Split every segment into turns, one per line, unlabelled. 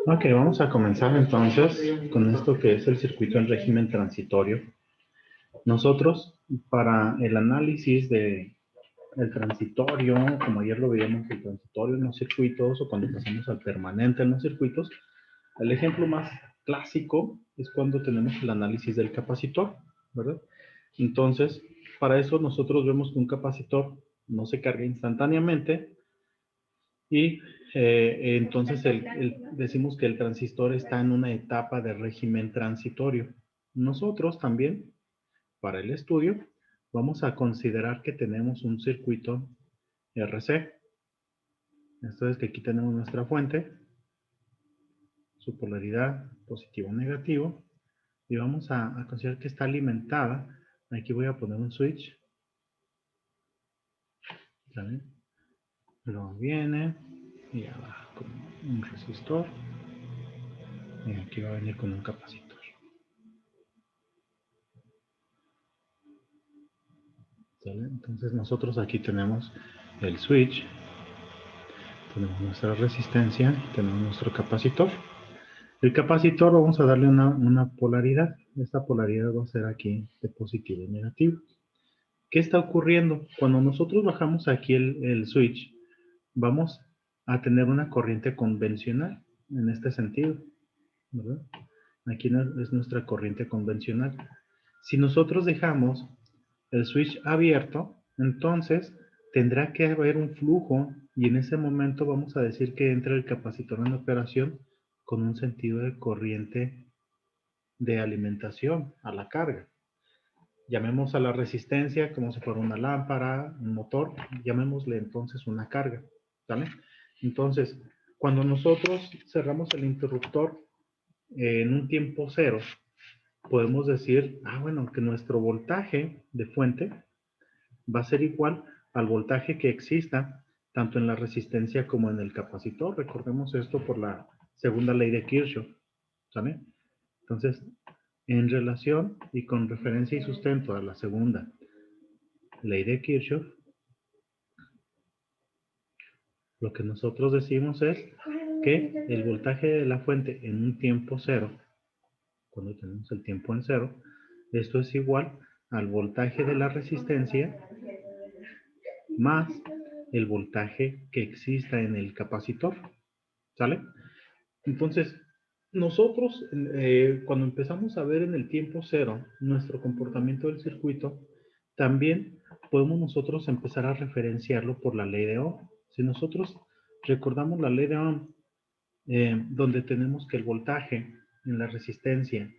Ok, vamos a comenzar entonces con esto que es el circuito en régimen transitorio. Nosotros, para el análisis del transitorio, como ayer lo veíamos, el transitorio en los circuitos o cuando pasamos al permanente en los circuitos, el ejemplo más clásico es cuando tenemos el análisis del capacitor, ¿verdad? Entonces, para eso nosotros vemos que un capacitor no se carga instantáneamente y entonces decimos que el transistor está en una etapa de régimen transitorio. Nosotros también, para el estudio, vamos a considerar que tenemos un circuito RC. Esto es que aquí tenemos nuestra fuente, su polaridad positivo o negativo, y vamos a considerar que está alimentada. Aquí voy a poner un switch, ¿sale? Luego viene y abajo con un resistor, y aquí va a venir con un capacitor. ¿Sale? Entonces nosotros aquí tenemos el switch, tenemos nuestra resistencia, tenemos nuestro capacitor. El capacitor vamos a darle una polaridad. Esta polaridad va a ser aquí de positivo y negativo. ¿Qué está ocurriendo? Cuando nosotros bajamos aquí el switch, vamos a tener una corriente convencional en este sentido, ¿verdad? Aquí es nuestra corriente convencional. Si nosotros dejamos el switch abierto, entonces tendrá que haber un flujo y en ese momento vamos a decir que entra el capacitor en operación con un sentido de corriente de alimentación a la carga. Llamemos a la resistencia como si fuera una lámpara, un motor, llamémosle entonces una carga, ¿vale? Entonces, cuando nosotros cerramos el interruptor en un tiempo cero, podemos decir, bueno, que nuestro voltaje de fuente va a ser igual al voltaje que exista tanto en la resistencia como en el capacitor. Recordemos esto por la segunda ley de Kirchhoff, ¿sale? Entonces, en relación y con referencia y sustento a la segunda ley de Kirchhoff, lo que nosotros decimos es que el voltaje de la fuente en un tiempo cero, cuando tenemos el tiempo en cero, esto es igual al voltaje de la resistencia más el voltaje que exista en el capacitor, ¿sale? Entonces, nosotros cuando empezamos a ver en el tiempo cero nuestro comportamiento del circuito, también podemos nosotros empezar a referenciarlo por la ley de Ohm. Si nosotros recordamos la ley de Ohm, donde tenemos que el voltaje en la resistencia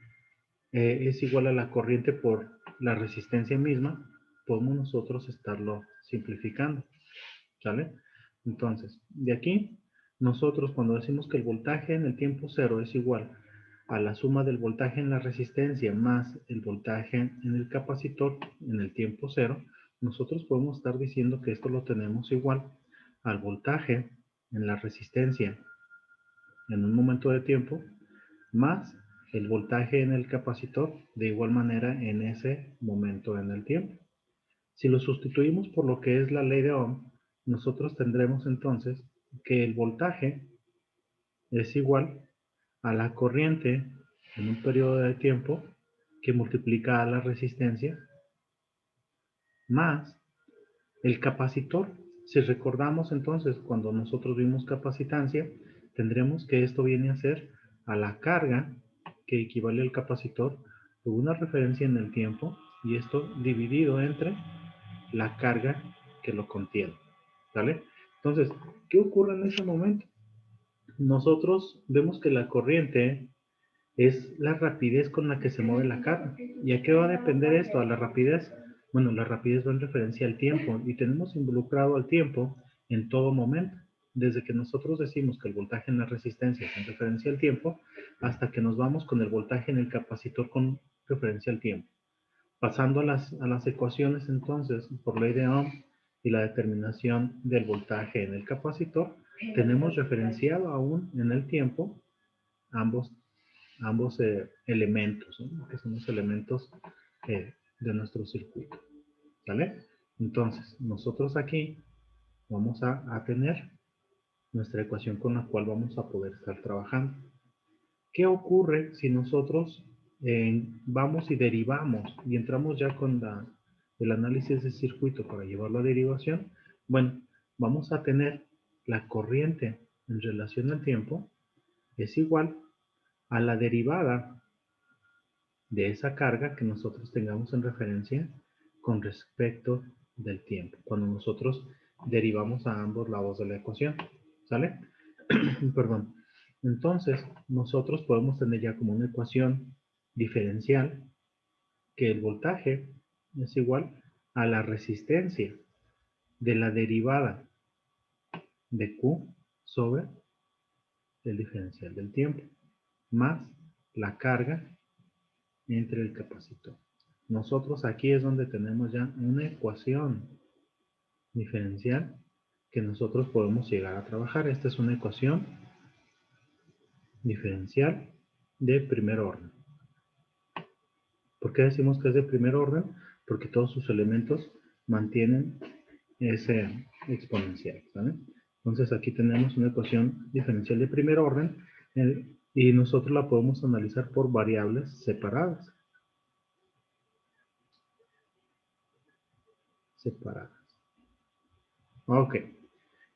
es igual a la corriente por la resistencia misma, podemos nosotros estarlo simplificando, ¿sale? Entonces, de aquí, nosotros cuando decimos que el voltaje en el tiempo cero es igual a la suma del voltaje en la resistencia más el voltaje en el capacitor en el tiempo cero, nosotros podemos estar diciendo que esto lo tenemos igual al voltaje en la resistencia en un momento de tiempo más el voltaje en el capacitor de igual manera en ese momento en el tiempo. Si lo sustituimos por lo que es la ley de Ohm, nosotros tendremos entonces que el voltaje es igual a la corriente en un periodo de tiempo que multiplica a la resistencia más el capacitor. Si recordamos entonces cuando nosotros vimos capacitancia, tendremos que esto viene a ser a la carga que equivale al capacitor por una referencia en el tiempo y esto dividido entre la carga que lo contiene, ¿vale? Entonces, ¿qué ocurre en ese momento? Nosotros vemos que la corriente es la rapidez con la que se mueve la carga. ¿Y a qué va a depender esto? A la rapidez. Bueno, la rapidez va en referencia al tiempo y tenemos involucrado al tiempo en todo momento. Desde que nosotros decimos que el voltaje en la resistencia es en referencia al tiempo, hasta que nos vamos con el voltaje en el capacitor con referencia al tiempo. Pasando a las ecuaciones entonces, por ley de Ohm y la determinación del voltaje en el capacitor, tenemos referenciado aún en el tiempo ambos elementos, ¿no? Que son los elementos de nuestro circuito. ¿Vale? Entonces, nosotros aquí vamos a tener nuestra ecuación con la cual vamos a poder estar trabajando. ¿Qué ocurre si nosotros vamos y derivamos y entramos ya con el análisis de circuito para llevarlo a derivación? Bueno, vamos a tener la corriente en relación al tiempo es igual a la derivada de esa carga que nosotros tengamos en referencia con respecto del tiempo, cuando nosotros derivamos a ambos lados de la ecuación, ¿sale? Perdón. Entonces, nosotros podemos tener ya como una ecuación diferencial que el voltaje es igual a la resistencia de la derivada de Q sobre el diferencial del tiempo, más la carga entre el capacitor. Nosotros aquí es donde tenemos ya una ecuación diferencial que nosotros podemos llegar a trabajar. Esta es una ecuación diferencial de primer orden. ¿Por qué decimos que es de primer orden? Porque todos sus elementos mantienen ese exponencial, ¿vale? Entonces aquí tenemos una ecuación diferencial de primer orden y nosotros la podemos analizar por variables separadas. Ok.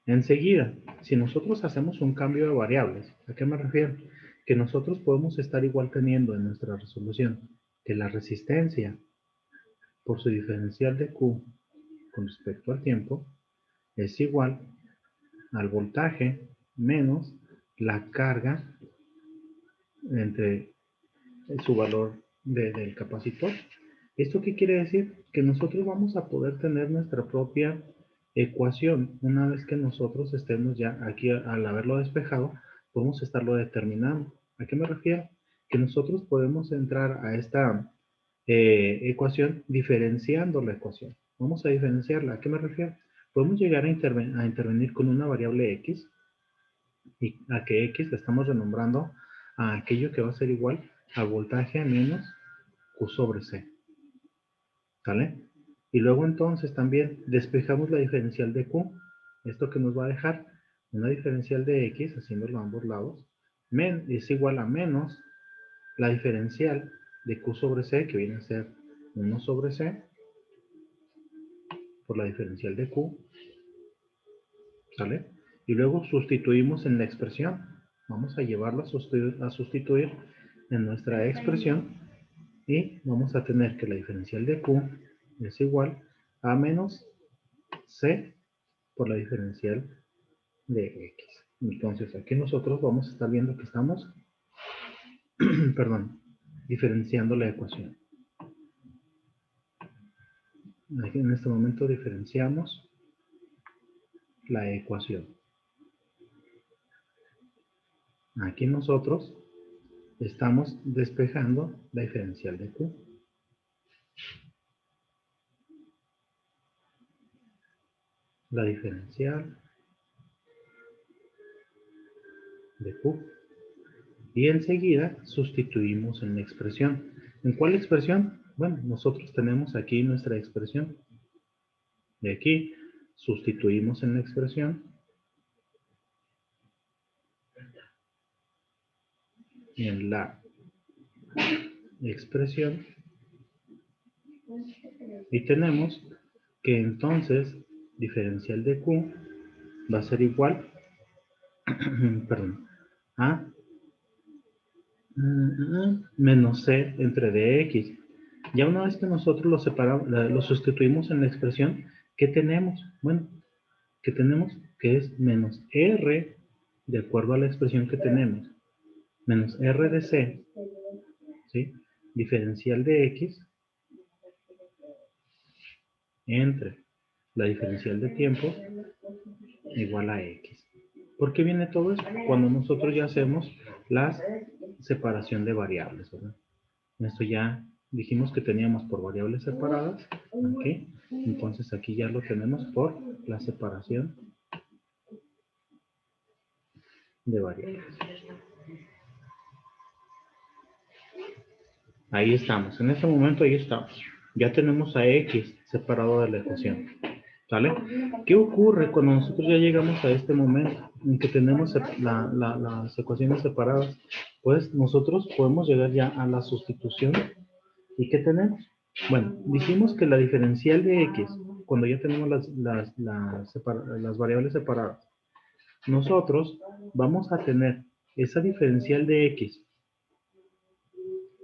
Enseguida, si nosotros hacemos un cambio de variables, ¿a qué me refiero? Que nosotros podemos estar igual teniendo en nuestra resolución que la resistencia por su diferencial de Q con respecto al tiempo es igual al voltaje menos la carga entre su valor del capacitor. ¿Esto qué quiere decir? Que nosotros vamos a poder tener nuestra propia ecuación. Una vez que nosotros estemos ya aquí, al haberlo despejado, podemos estarlo determinando. ¿A qué me refiero? Que nosotros podemos entrar a esta ecuación diferenciando la ecuación. Vamos a diferenciarla. ¿A qué me refiero? Podemos llegar a intervenir con una variable x, y a que x le estamos renombrando a aquello que va a ser igual a voltaje menos Q sobre C. ¿Vale? Y luego entonces también despejamos la diferencial de Q. Esto que nos va a dejar una diferencial de X, haciéndolo a ambos lados, es igual a menos la diferencial de Q sobre C, que viene a ser 1 sobre C, por la diferencial de Q. ¿Sale? Y luego sustituimos en la expresión. Vamos a llevarlo a sustituir en nuestra expresión. Y vamos a tener que la diferencial de Q es igual a menos C por la diferencial de X. Entonces aquí nosotros vamos a estar viendo que estamos perdón, diferenciando la ecuación. Aquí en este momento diferenciamos la ecuación. Aquí nosotros estamos despejando la diferencial de Q. La diferencial de Q. Y enseguida sustituimos en la expresión. ¿En cuál expresión? Bueno, nosotros tenemos aquí nuestra expresión. De aquí sustituimos en la expresión. En la expresión. Y tenemos que entonces diferencial de Q va a ser igual perdón, a menos C entre dx. Ya una vez que nosotros lo separamos, lo sustituimos en la expresión, ¿qué tenemos? Bueno, que tenemos que es menos R, de acuerdo a la expresión que tenemos, menos R de C, ¿sí? Diferencial de X entre la diferencial de tiempo igual a X. ¿Por qué viene todo esto? Cuando nosotros ya hacemos la separación de variables, ¿verdad? Esto ya dijimos que teníamos por variables separadas, ¿ok? Entonces aquí ya lo tenemos por la separación de variables. Ahí estamos, en este momento ahí estamos. Ya tenemos a X separado de la ecuación, ¿sale? ¿Qué ocurre cuando nosotros ya llegamos a este momento? en que tenemos las ecuaciones separadas, pues nosotros podemos llegar ya a la sustitución. ¿Y qué tenemos? Bueno, dijimos que la diferencial de x, cuando ya tenemos las variables separadas, nosotros vamos a tener esa diferencial de x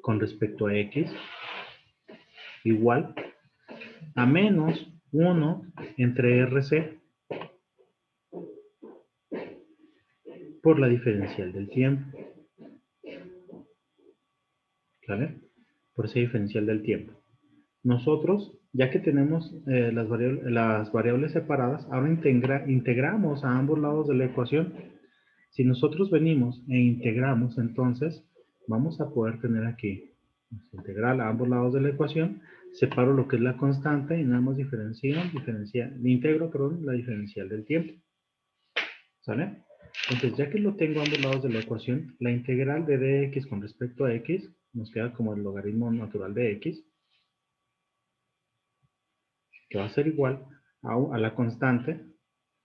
con respecto a x igual a menos 1 entre RC por la diferencial del tiempo. ¿Vale? Por esa diferencial del tiempo. Nosotros, ya que tenemos las variables separadas, ahora integramos a ambos lados de la ecuación. Si nosotros venimos e integramos, entonces vamos a poder tener aquí integral a ambos lados de la ecuación, separo lo que es la constante y nada más integro, la diferencial del tiempo. ¿Sale? Entonces, ya que lo tengo a ambos lados de la ecuación, la integral de dx con respecto a x nos queda como el logaritmo natural de x, que va a ser igual a la constante,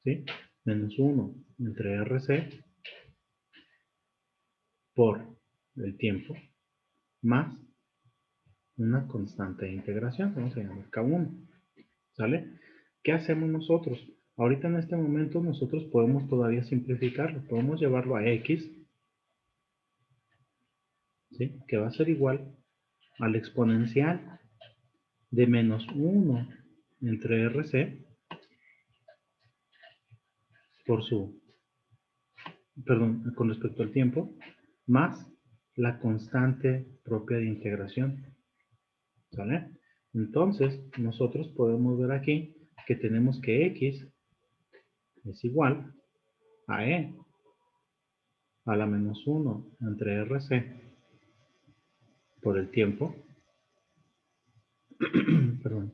¿sí? Menos 1 entre RC por el tiempo más una constante de integración, vamos a llamar K1, ¿sale? ¿Qué hacemos nosotros? Ahorita en este momento nosotros podemos todavía simplificarlo, podemos llevarlo a X, ¿sí? Que va a ser igual al exponencial de menos 1 entre RC por con respecto al tiempo, más la constante propia de integración, ¿sale? Entonces, nosotros podemos ver aquí que tenemos que X es igual a E a la menos 1 entre RC por el tiempo,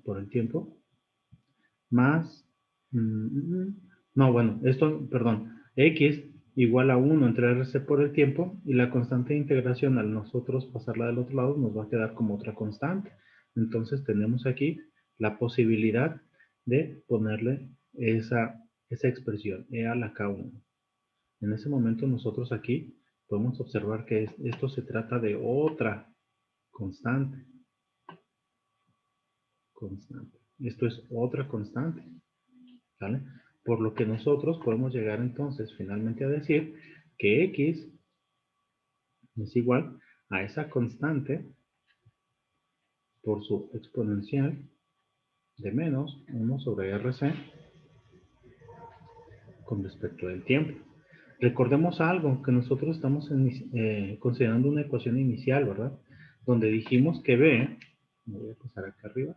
por el tiempo, más, no, bueno, X igual a 1 entre RC por el tiempo y la constante de integración al nosotros pasarla del otro lado nos va a quedar como otra constante. Entonces tenemos aquí la posibilidad de ponerle esa expresión, E a la K1. En ese momento nosotros aquí podemos observar que esto se trata de otra constante. Esto es otra constante. ¿Vale? Por lo que nosotros podemos llegar entonces finalmente a decir que X es igual a esa constante por su exponencial de menos 1 sobre RC con respecto del tiempo. Recordemos algo, que nosotros estamos considerando una ecuación inicial, ¿verdad? Donde dijimos que B, me voy a pasar acá arriba,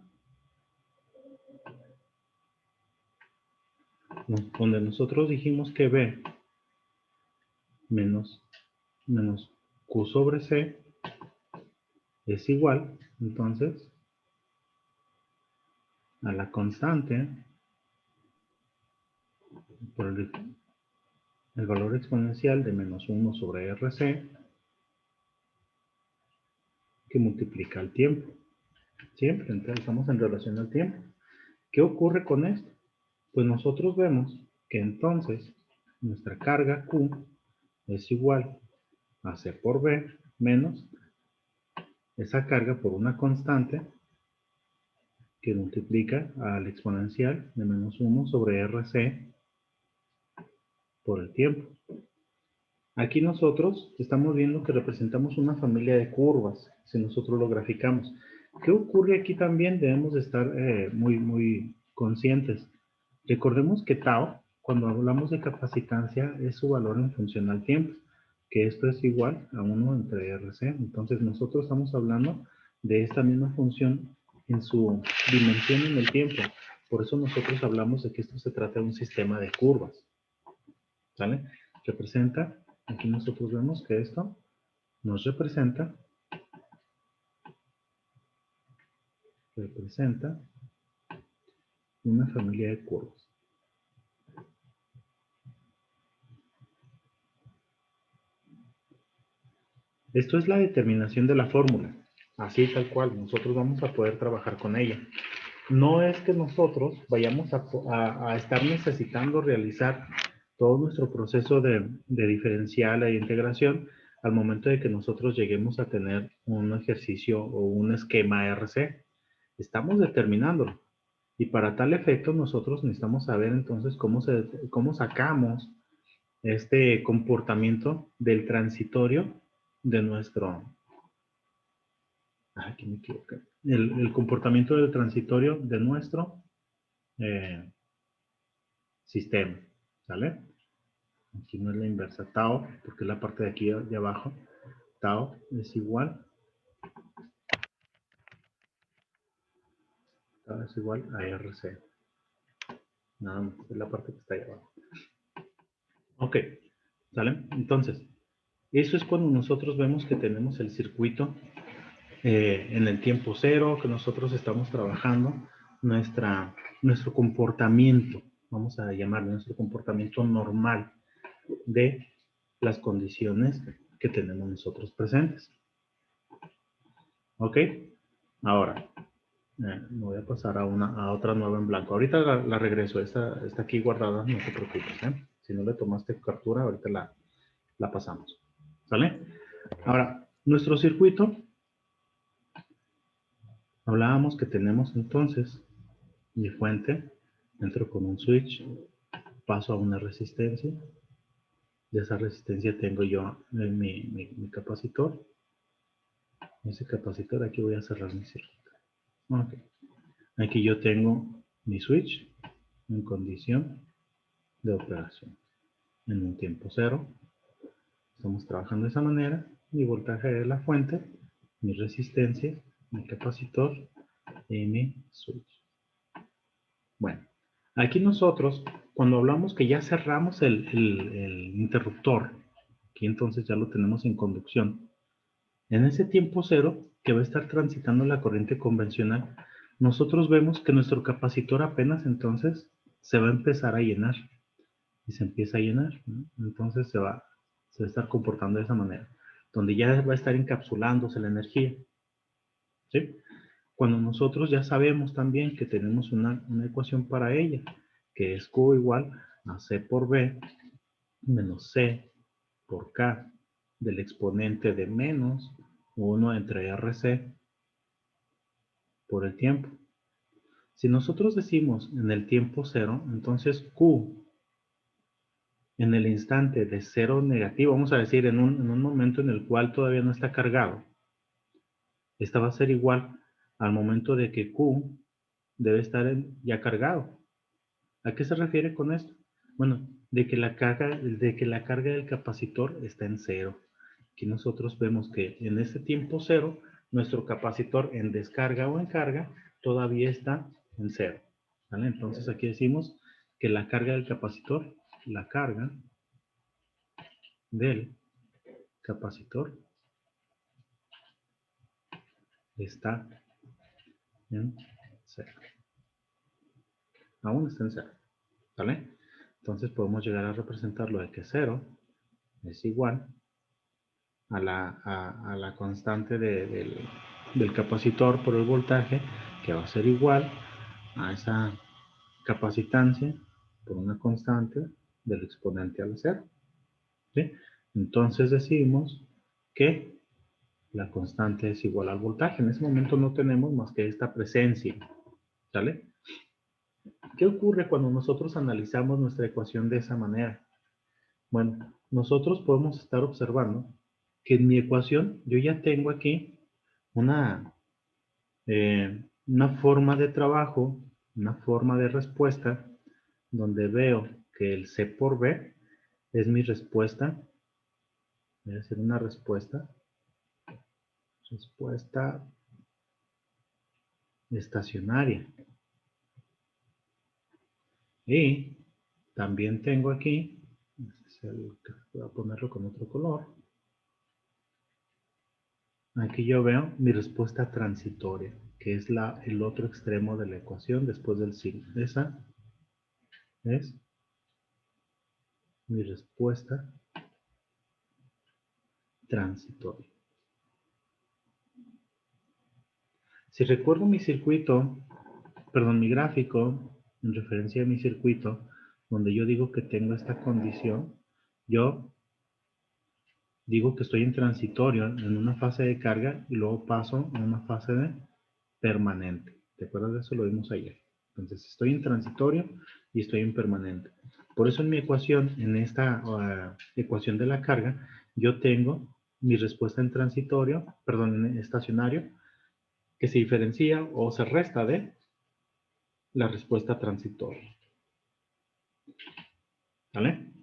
donde nosotros dijimos que B menos Q sobre C es igual, entonces, a la constante por el valor exponencial de menos 1 sobre RC que multiplica el tiempo. Siempre, entonces estamos en relación al tiempo. ¿Qué ocurre con esto? Pues nosotros vemos que entonces nuestra carga Q es igual a C por B menos esa carga por una constante que multiplica al exponencial de menos 1 sobre RC por el tiempo. Aquí nosotros estamos viendo que representamos una familia de curvas, si nosotros lo graficamos. ¿Qué ocurre aquí también? Debemos de estar muy conscientes. Recordemos que tau, cuando hablamos de capacitancia, es su valor en función al tiempo, que esto es igual a 1 entre RC. Entonces nosotros estamos hablando de esta misma función en su dimensión en el tiempo. Por eso nosotros hablamos de que esto se trata de un sistema de curvas. ¿Sale? Representa, aquí nosotros vemos que esto nos representa una familia de curvas. Esto es la determinación de la fórmula. Así tal cual, nosotros vamos a poder trabajar con ella. No es que nosotros vayamos a estar necesitando realizar todo nuestro proceso de diferencial e integración al momento de que nosotros lleguemos a tener un ejercicio o un esquema RC. Estamos determinándolo. Y para tal efecto nosotros necesitamos saber entonces cómo sacamos este comportamiento del transitorio de nuestro... Aquí me equivoqué. El comportamiento del transitorio de nuestro sistema. ¿Sale? Aquí no es la inversa. Tau, porque es la parte de aquí de abajo. Tau es igual. Tau es igual a RC. Nada más. Es la parte que está ahí abajo. Ok. ¿Sale? Entonces, eso es cuando nosotros vemos que tenemos el circuito en el tiempo cero, que nosotros estamos trabajando nuestro comportamiento, vamos a llamarlo nuestro comportamiento normal de las condiciones que tenemos nosotros presentes. ¿Ok? Ahora, me voy a pasar a otra nueva en blanco. Ahorita la regreso, está aquí guardada, no te preocupes. Si no le tomaste captura, ahorita la pasamos. ¿Sale? Ahora, nuestro circuito, hablábamos que tenemos entonces mi fuente, entro con un switch, paso a una resistencia, de esa resistencia tengo yo mi capacitor, ese capacitor aquí voy a cerrar mi circuito. Okay. Aquí yo tengo mi switch en condición de operación, en un tiempo cero, estamos trabajando de esa manera, mi voltaje de la fuente, mi resistencia, mi capacitor y mi switch. Bueno, aquí nosotros, cuando hablamos que ya cerramos el interruptor, aquí entonces ya lo tenemos en conducción, en ese tiempo cero que va a estar transitando la corriente convencional, nosotros vemos que nuestro capacitor apenas entonces se va a empezar a llenar. Y se empieza a llenar, ¿no? Entonces se va a estar comportando de esa manera, donde ya va a estar encapsulándose la energía. ¿Sí? Cuando nosotros ya sabemos también que tenemos una ecuación para ella, que es Q igual a C por B menos C por K del exponente de menos 1 entre RC por el tiempo. Si nosotros decimos en el tiempo cero, entonces Q en el instante de cero negativo, vamos a decir en un momento en el cual todavía no está cargado, esta va a ser igual al momento de que Q debe estar ya cargado. ¿A qué se refiere con esto? Bueno, de que la carga del capacitor está en cero. Aquí nosotros vemos que en este tiempo cero, nuestro capacitor en descarga o en carga todavía está en cero. ¿Vale? Entonces aquí decimos que la carga del capacitor, la carga del capacitor está en cero. Aún está en cero. ¿Vale? Entonces podemos llegar a representarlo de que cero es igual a la constante del capacitor por el voltaje, que va a ser igual a esa capacitancia por una constante del exponente al cero. ¿Sí? Entonces decimos que la constante es igual al voltaje. En ese momento no tenemos más que esta presencia. ¿Sale? ¿Qué ocurre cuando nosotros analizamos nuestra ecuación de esa manera? Bueno, nosotros podemos estar observando que en mi ecuación yo ya tengo aquí una forma de trabajo, una forma de respuesta, donde veo que el C por B es mi respuesta. Voy a hacer una respuesta estacionaria. Y también tengo aquí, voy a ponerlo con otro color. Aquí yo veo mi respuesta transitoria, que es el otro extremo de la ecuación después del signo. Esa es mi respuesta transitoria. Si recuerdo mi circuito, perdón, mi gráfico, en referencia a mi circuito, donde yo digo que tengo esta condición, yo digo que estoy en transitorio, en una fase de carga, y luego paso a una fase de permanente. ¿Te acuerdas de eso? Lo vimos ayer. Entonces, estoy en transitorio y estoy en permanente. Por eso en mi ecuación, en esta ecuación de la carga, yo tengo mi respuesta en transitorio, perdón, en estacionario, que se diferencia o se resta de la respuesta transitoria. ¿Vale?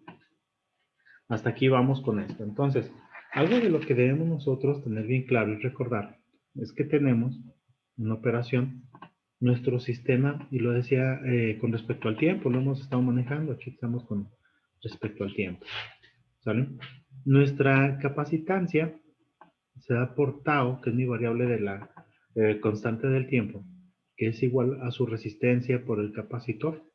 Hasta aquí vamos con esto. Entonces, algo de lo que debemos nosotros tener bien claro y recordar es que tenemos una operación, nuestro sistema, y lo decía con respecto al tiempo, lo hemos estado manejando, aquí estamos con respecto al tiempo. ¿Sale? Nuestra capacitancia se da por tau, que es mi variable de la constante del tiempo, que es igual a su resistencia por el capacitor.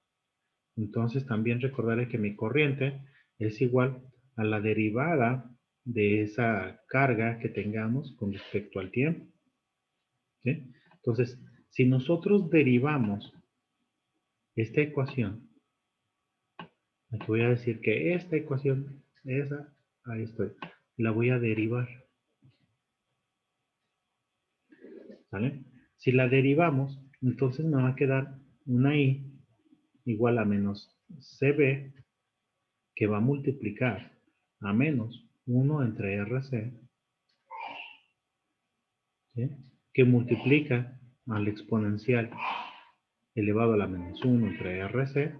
Entonces también recordaré que mi corriente es igual a la derivada de esa carga que tengamos con respecto al tiempo. ¿Sí? Entonces, si nosotros derivamos esta ecuación, aquí voy a decir que esta ecuación, esa, ahí estoy, la voy a derivar. ¿Vale? Si la derivamos, entonces me va a quedar una I igual a menos CB, que va a multiplicar a menos 1 entre RC, ¿sí? Que multiplica al exponencial elevado a la menos 1 entre RC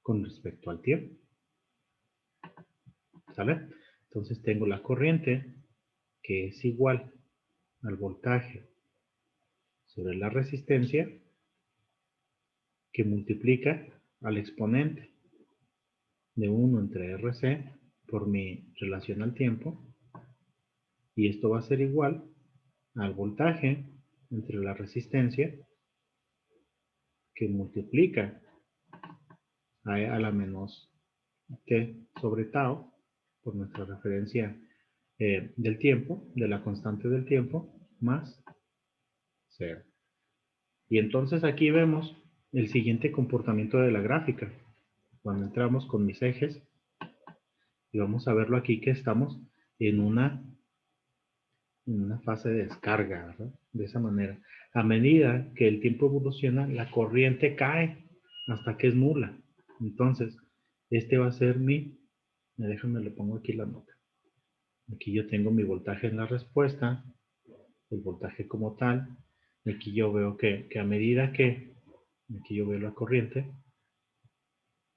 con respecto al tiempo. ¿Sale? Entonces tengo la corriente que es igual al voltaje sobre la resistencia que multiplica al exponente de 1 entre RC por mi relación al tiempo, y esto va a ser igual al voltaje entre la resistencia que multiplica a la menos t sobre tau por nuestra referencia del tiempo, de la constante del tiempo, más 0. Y entonces aquí vemos el siguiente comportamiento de la gráfica. Cuando entramos con mis ejes, y vamos a verlo aquí que estamos en una fase de descarga, ¿verdad? De esa manera. A medida que el tiempo evoluciona, la corriente cae hasta que es nula. Entonces, este va a ser déjame le pongo aquí la nota. Aquí yo tengo mi voltaje en la respuesta, el voltaje como tal. Aquí yo veo que a medida que, aquí yo veo la corriente,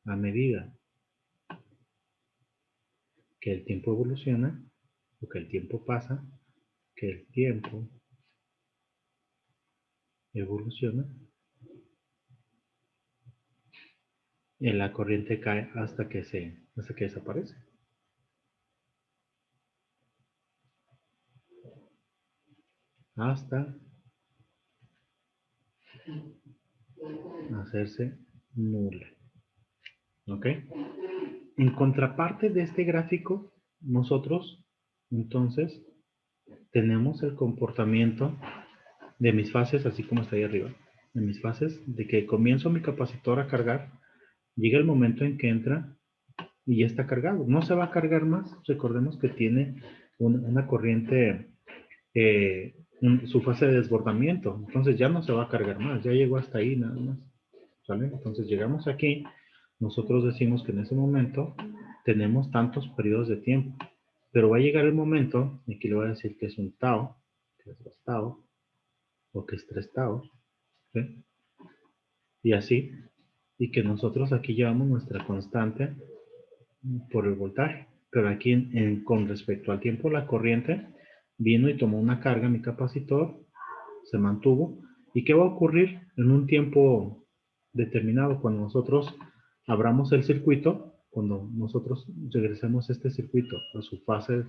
a medida que el tiempo evoluciona, o que el tiempo pasa, que el tiempo evoluciona, la corriente cae hasta que desaparece. Hasta hacerse nula. ¿Ok? En contraparte de este gráfico, nosotros entonces tenemos el comportamiento de mis fases, así como está ahí arriba, de mis fases, de que comienzo mi capacitor a cargar, llega el momento en que entra y ya está cargado. No se va a cargar más. Recordemos que tiene una corriente, su fase de desbordamiento. Entonces ya no se va a cargar más. Ya llegó hasta ahí nada más. ¿Sale? Entonces llegamos aquí. Nosotros decimos que en ese momento tenemos tantos periodos de tiempo. Pero va a llegar el momento, y aquí le voy a decir que es un tau, que es 2 tau, o que es 3 tau, ¿sí? Y así, y que nosotros aquí llevamos nuestra constante por el voltaje. Pero aquí con respecto al tiempo, la corriente vino y tomó una carga, mi capacitor, se mantuvo. ¿Y qué va a ocurrir en un tiempo determinado cuando nosotros abramos el circuito? Cuando nosotros regresemos este circuito a su fase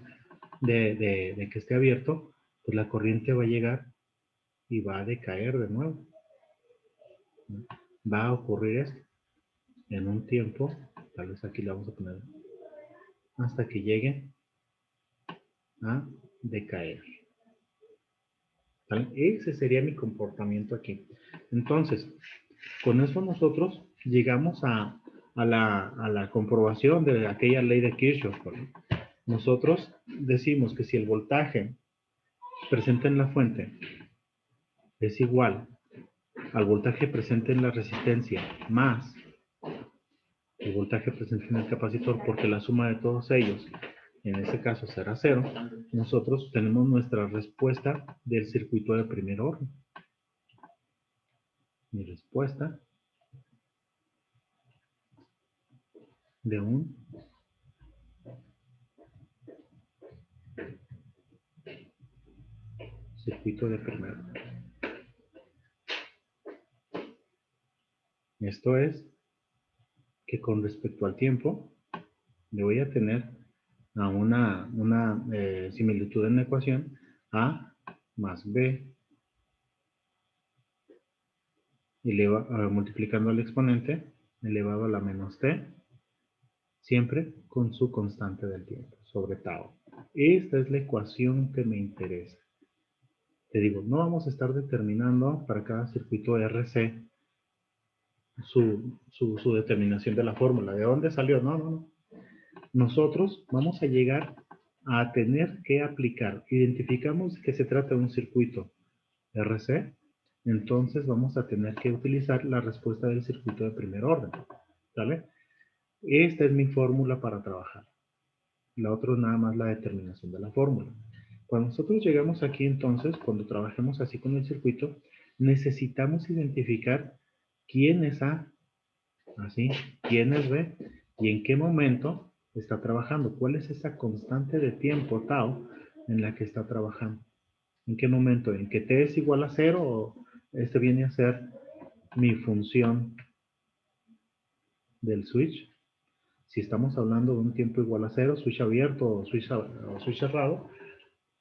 de que esté abierto, pues la corriente va a llegar y va a decaer de nuevo. Va a ocurrir esto en un tiempo, tal vez aquí le vamos a poner hasta que llegue a decaer. ¿Vale? Ese sería mi comportamiento aquí. Entonces, con eso nosotros llegamos a la comprobación de aquella ley de Kirchhoff, ¿no? Nosotros decimos que si el voltaje presente en la fuente es igual al voltaje presente en la resistencia más el voltaje presente en el capacitor, porque la suma de todos ellos, en ese caso será 0, nosotros tenemos nuestra respuesta del circuito de primer orden. Mi respuesta de un circuito de primer orden. Esto es que con respecto al tiempo, le voy a tener a una similitud en la ecuación A más B multiplicando el exponente elevado a la menos t, siempre con su constante del tiempo, sobre tau. Esta es la ecuación que me interesa. Te digo, no vamos a estar determinando para cada circuito RC su determinación de la fórmula. ¿De dónde salió? No. Nosotros vamos a llegar a tener que aplicar. Identificamos que se trata de un circuito RC, entonces vamos a tener que utilizar la respuesta del circuito de primer orden. ¿Vale? Esta es mi fórmula para trabajar. La otra es nada más la determinación de la fórmula. Cuando nosotros llegamos aquí entonces, cuando trabajemos así con el circuito, necesitamos identificar quién es A, así, quién es B, y en qué momento está trabajando. ¿Cuál es esa constante de tiempo, tau, en la que está trabajando? ¿En qué momento? ¿En que t es igual a 0 o este viene a ser mi función del switch? Si estamos hablando de un tiempo igual a 0, switch abierto o switch cerrado,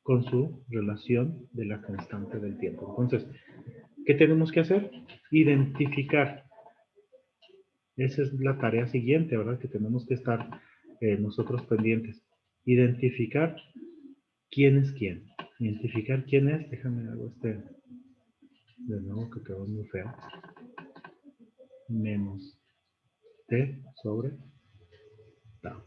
con su relación de la constante del tiempo. Entonces, ¿qué tenemos que hacer? Identificar. Esa es la tarea siguiente, ¿verdad? Que tenemos que estar nosotros pendientes. Identificar quién es quién. Identificar quién es. Déjame hago de nuevo que quedó muy feo. Menos T sobre tau.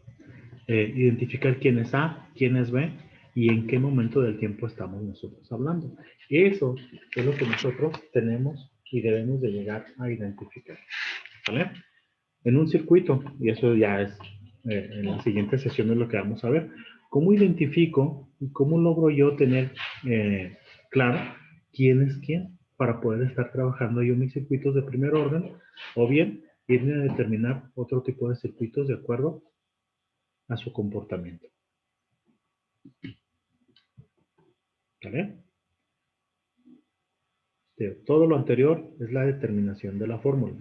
Identificar quién es A, quién es B y en qué momento del tiempo estamos nosotros hablando. Eso es lo que nosotros tenemos y debemos de llegar a identificar. ¿Vale? En un circuito, y eso ya es en la siguiente sesión es lo que vamos a ver, ¿cómo identifico y cómo logro yo tener claro quién es quién para poder estar trabajando yo mis circuitos de primer orden o bien irme a determinar otro tipo de circuitos de acuerdo a su comportamiento? ¿Vale? Todo lo anterior es la determinación de la fórmula.